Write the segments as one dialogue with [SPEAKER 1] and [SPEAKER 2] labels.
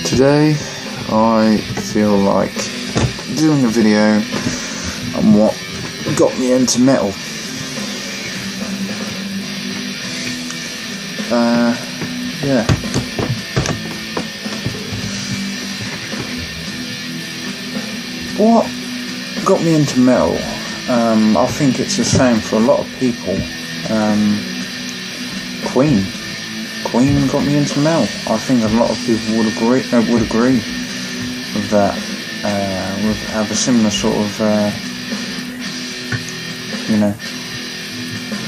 [SPEAKER 1] Today I feel like doing a video on what got me into metal. Yeah. What got me into metal? I think it's the same for a lot of people. Queen got me into metal. I think a lot of people would agree with that. Would have a similar sort of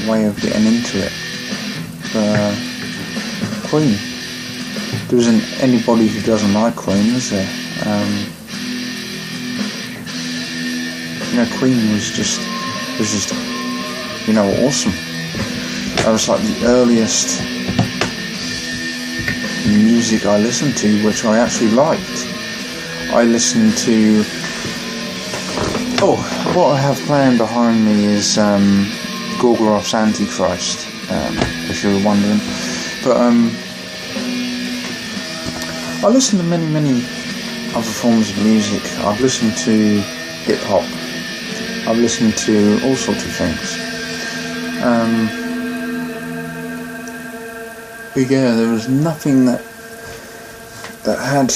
[SPEAKER 1] way of getting into it. Queen. There isn't anybody who doesn't like Queen, is there? Queen was just awesome. That was like the earliest music I listened to, which I actually liked. I listened to... what I have playing behind me is Gorgoroth's Antichrist, if you were wondering. But I listen to many other forms of music. I've listened to hip hop. I've listened to all sorts of things. But yeah, there was nothing that had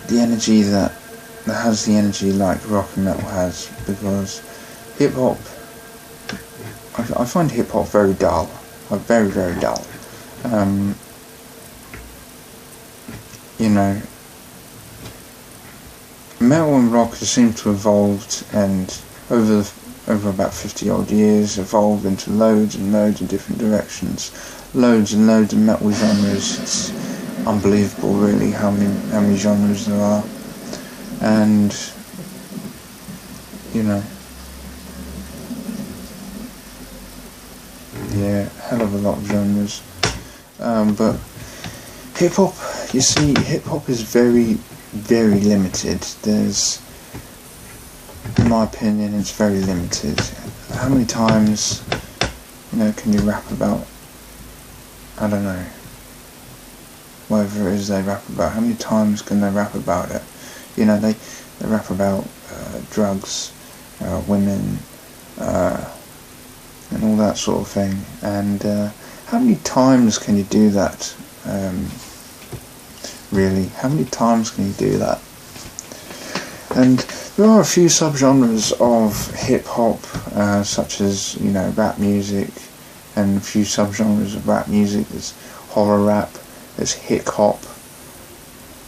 [SPEAKER 1] the energy that has the energy like rock and metal has, because hip hop, I find hip hop very dull, very dull. Metal and rock seem to have evolved, and over about 50 odd years evolved into loads and loads of different directions, loads and loads of metal genres. It's unbelievable really how many genres there are, and hell of a lot of genres. But hip hop, you see, hip hop is very limited. There's, in my opinion, it's very limited. How many times, can you rap about, I don't know, whatever it is they rap about? How many times can they rap about it? They rap about drugs, women, and all that sort of thing. And how many times can you do that? Really, how many times can you do that? And there are a few subgenres of hip hop, such as rap music, and a few subgenres of rap music. There's horror rap, there's hip hop,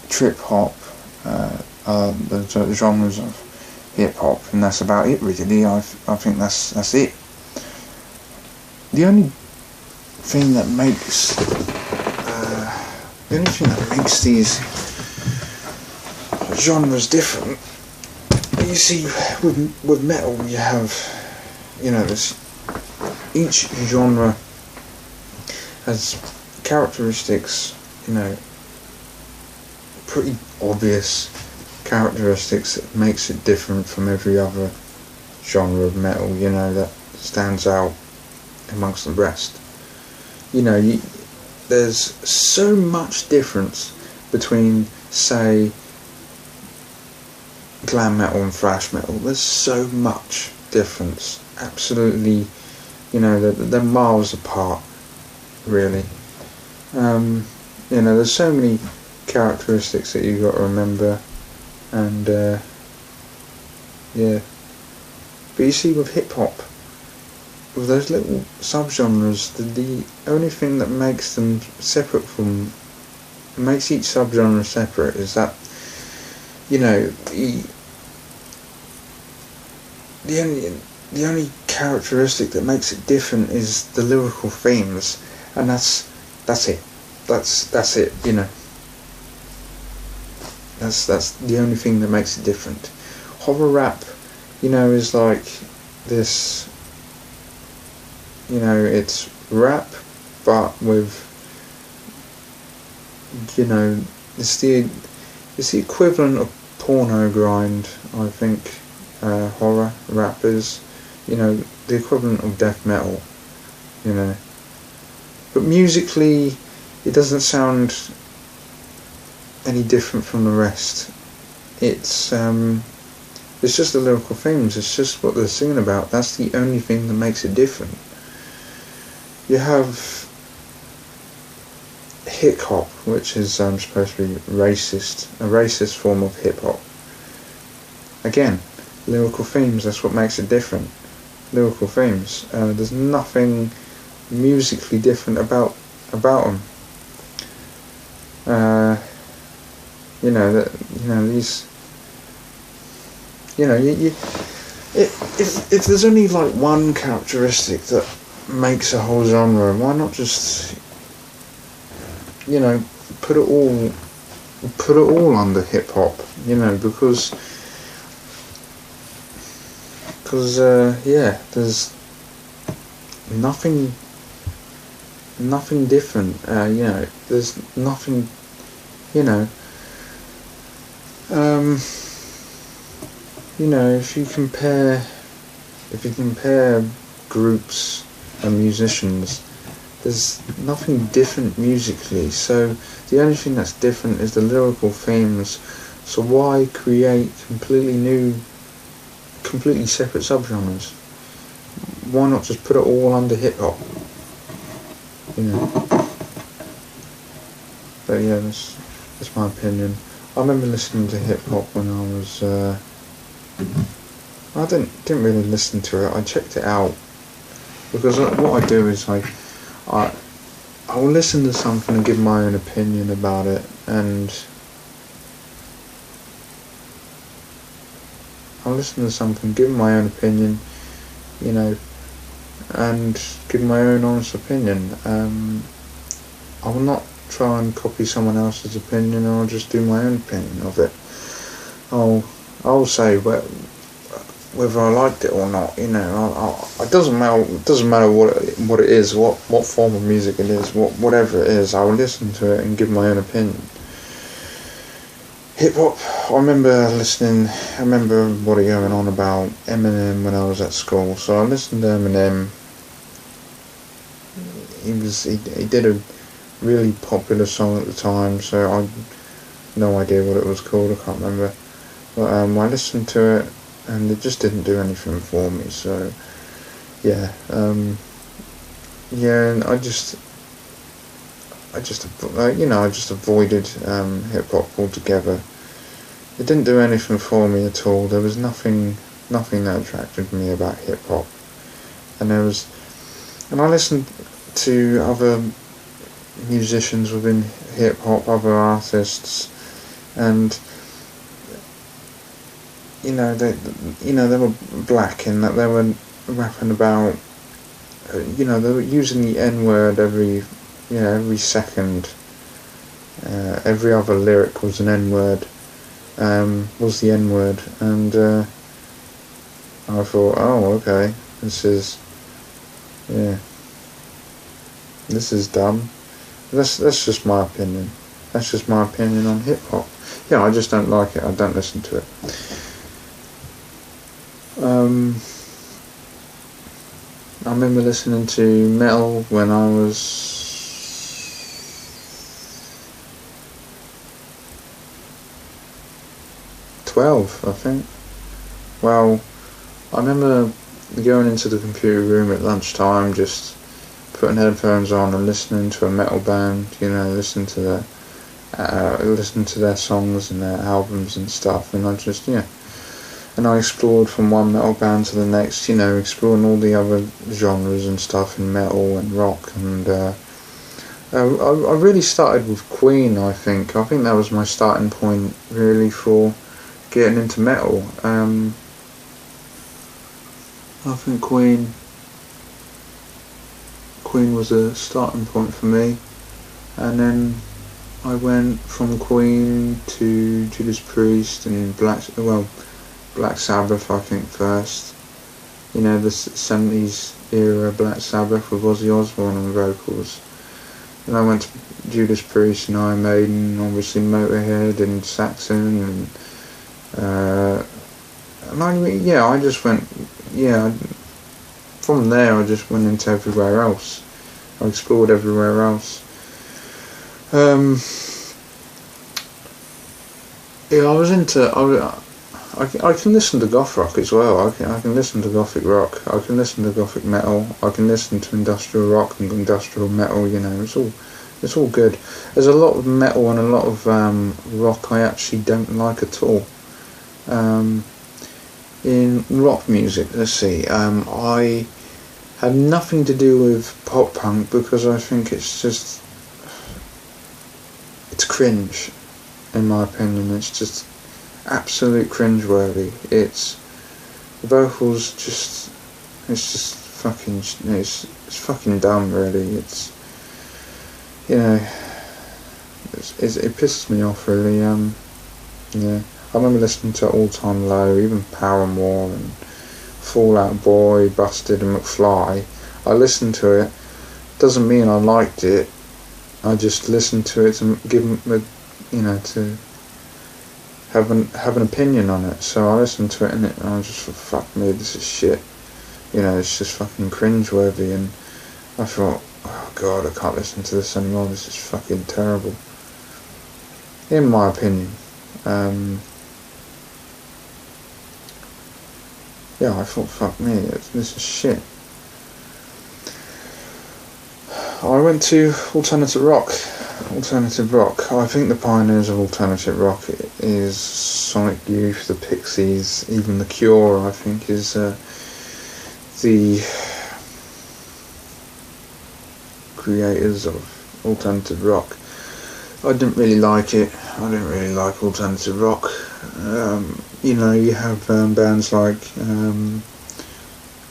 [SPEAKER 1] trip hop, the genres of hip hop, and that's about it really. I think that's it. The only thing that makes these genres different, you see, with metal you have, there's, each genre has characteristics, pretty obvious characteristics that makes it different from every other genre of metal, that stands out amongst the rest. There's so much difference between, say, glam metal and thrash metal. There's so much difference, absolutely, they're miles apart, really. There's so many characteristics that you've got to remember, and but you see, with hip hop, with those little subgenres, the only thing that makes them separate makes each subgenre separate is that, the only characteristic that makes it different is the lyrical themes, and that's it. That's it. That's the only thing that makes it different. Horror rap, is like this. It's rap, but with, it's the equivalent of porno grind, I think. Horror rap is, the equivalent of death metal, But musically, it doesn't sound any different from the rest. It's just the lyrical themes. It's just what they're singing about. That's the only thing that makes it different. You have hip hop, which is supposed to be racist, a racist form of hip hop. Again, lyrical themes. That's what makes it different. Lyrical themes. There's nothing musically different about them. These. If there's only like one characteristic that makes a whole genre, why not just put it all under hip hop? Because there's nothing different. There's nothing. If you compare groups and musicians, there's nothing different musically. So the only thing that's different is the lyrical themes. So why create completely separate subgenres? Why not just put it all under hip hop? But yeah, that's my opinion. I remember listening to hip hop when I was. I didn't really listen to it. I checked it out because what I do is I will listen to something and give my own opinion about it, and I'll listen to something, give my own opinion, and give my own honest opinion. I will not try and copy someone else's opinion. I'll just do my own opinion of it. I'll say whether I liked it or not. It doesn't matter. It doesn't matter what it is, what form of music it is, whatever it is. I will listen to it and give my own opinion. Hip hop. I remember what going on about Eminem when I was at school. So I listened to Eminem. He did a really popular song at the time. So I no idea what it was called. I can't remember. But I listened to it, and it just didn't do anything for me. So, yeah, and I just avoided hip hop altogether. It didn't do anything for me at all. There was nothing that attracted me about hip hop, and I listened to other musicians within hip hop, other artists, and. They were black in that they were rapping about, they were using the N-word every second. Every other lyric was an N-word, was the N-word, and I thought, oh, okay, this is dumb. That's just my opinion. That's just my opinion on hip hop. Yeah, I just don't like it. I don't listen to it. I remember listening to metal when I was 12, I think. Well, I remember going into the computer room at lunchtime, just putting headphones on and listening to a metal band, listening to their songs and their albums and stuff, and and I explored from one metal band to the next, exploring all the other genres and stuff in metal and rock, and I really started with Queen. I think that was my starting point really for getting into metal. I think Queen was a starting point for me, and then I went from Queen to Judas Priest and Black Sabbath, I think, first. The 70s era Black Sabbath with Ozzy Osbourne on vocals. Then I went to Judas Priest and Iron Maiden, obviously Motorhead and Saxon, and I just went, from there I just went into everywhere else. I explored everywhere else. Yeah, I was into. I can listen to goth rock as well. I can listen to gothic rock. I can listen to gothic metal. I can listen to industrial rock and industrial metal. You know, it's all good. There's a lot of metal and a lot of rock I actually don't like at all. In rock music, let's see. I have nothing to do with pop punk because I think it's cringe, in my opinion. It's just absolute cringeworthy. It's the vocals it's fucking dumb, really. It's, you know, it pisses me off, really. Yeah, I remember listening to All Time Low, even Paramore and Fall Out Boy, Busted and McFly. I listened to it. Doesn't mean I liked it. I just listened to it to give them, you know, to have an opinion on it. So I listened to it and I just thought, fuck me, this is shit. You know, it's just fucking cringeworthy. And I thought, oh god, I can't listen to this anymore. This is fucking terrible, in my opinion. Yeah, I thought, fuck me, this is shit. I went to alternative rock. I think the pioneers of alternative rock is Sonic Youth, the Pixies, even The Cure. I think is the creators of alternative rock. I didn't really like it. I didn't really like alternative rock. You know, you have bands like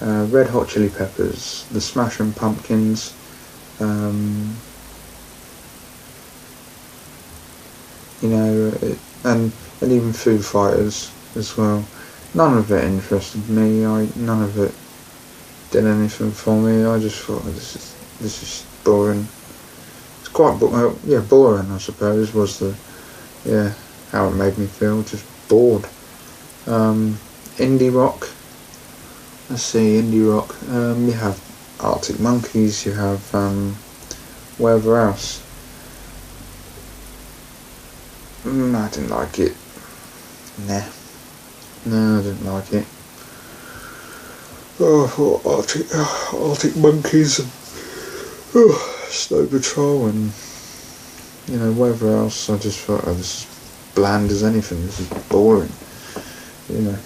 [SPEAKER 1] Red Hot Chili Peppers, the Smashing Pumpkins. You know, and even Foo Fighters as well. None of it interested me. None of it did anything for me. I just thought, this is boring. It's quite boring, I suppose, was how it made me feel. Just bored. Indie rock. Let's see, indie rock. You have Arctic Monkeys. You have wherever else. I didn't like it. Nah. No, I didn't like it. Oh, Arctic Monkeys and Snow Patrol and, you know, whatever else. I just thought, this is bland as anything. This is boring. You know.